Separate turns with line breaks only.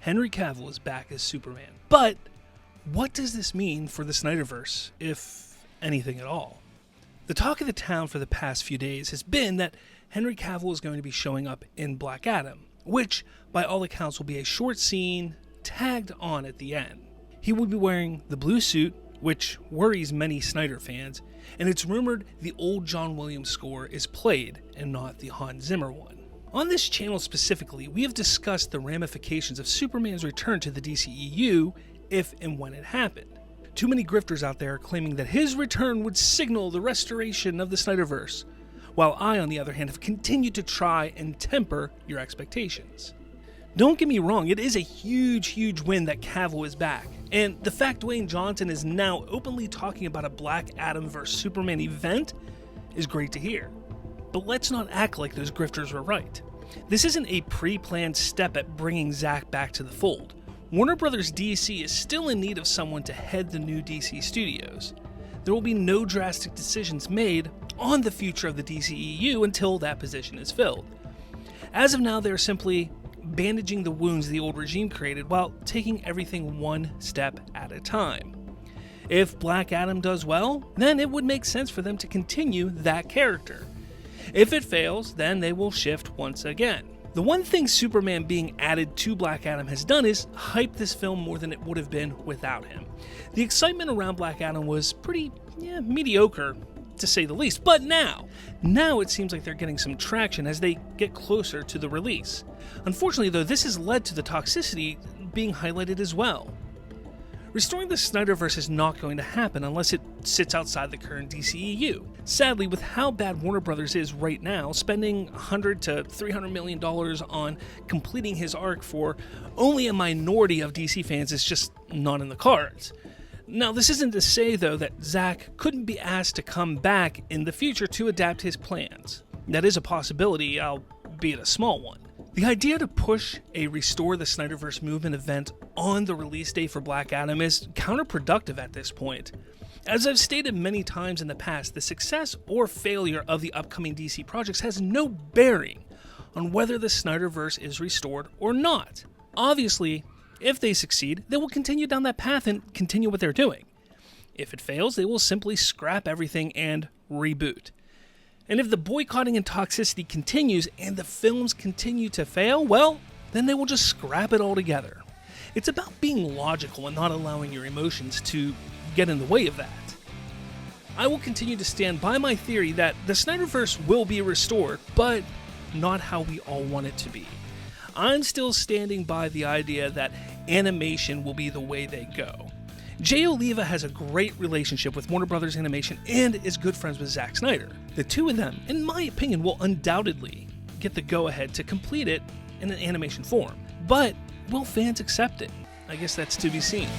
Henry Cavill is back as Superman. But what does this mean for the SnyderVerse, if anything at all? The talk of the town for the past few days has been that Henry Cavill is going to be showing up in Black Adam, which, by all accounts, will be a short scene tagged on at the end. He will be wearing the blue suit, which worries many Snyder fans, and it's rumored the old John Williams score is played and not the Hans Zimmer one. On this channel specifically, we have discussed the ramifications of Superman's return to the DCEU if and when it happened. Too many grifters out there are claiming that his return would signal the restoration of the SnyderVerse, while I, on the other hand, have continued to try and temper your expectations. Don't get me wrong, it is a huge win that Cavill is back, and the fact Dwayne Johnson is now openly talking about a Black Adam vs. Superman event is great to hear. But let's not act like those grifters were right. This isn't a pre-planned step at bringing Zack back to the fold. Warner Bros. DC is still in need of someone to head the new DC studios. There will be no drastic decisions made on the future of the DCEU until that position is filled. As of now, they are simply bandaging the wounds the old regime created while taking everything one step at a time. If Black Adam does well, then it would make sense for them to continue that character. If it fails, then they will shift once again. The one thing Superman being added to Black Adam has done is hype this film more than it would have been without him. The excitement around Black Adam was pretty mediocre, to say the least, but now it seems like they're getting some traction as they get closer to the release. Unfortunately though, this has led to the toxicity being highlighted as well. Restoring the SnyderVerse is not going to happen unless it sits outside the current DCEU. Sadly, with how bad Warner Bros. Is right now, spending $100 to $300 million on completing his arc for only a minority of DC fans is just not in the cards. Now, this isn't to say, though, that Zack couldn't be asked to come back in the future to adapt his plans. That is a possibility, albeit a small one. The idea to push a Restore the SnyderVerse movement event on the release date for Black Adam is counterproductive at this point. As I've stated many times in the past, the success or failure of the upcoming DC projects has no bearing on whether the SnyderVerse is restored or not. Obviously, if they succeed, they will continue down that path and continue what they're doing. If it fails, they will simply scrap everything and reboot. And if the boycotting and toxicity continues and the films continue to fail, well, then they will just scrap it all together. It's about being logical and not allowing your emotions to get in the way of that. I will continue to stand by my theory that the SnyderVerse will be restored, but not how we all want it to be. I'm still standing by the idea that animation will be the way they go. Jay Oliva has a great relationship with Warner Bros. Animation and is good friends with Zack Snyder. The two of them, in my opinion, will undoubtedly get the go-ahead to complete it in an animation form. But will fans accept it? I guess that's to be seen.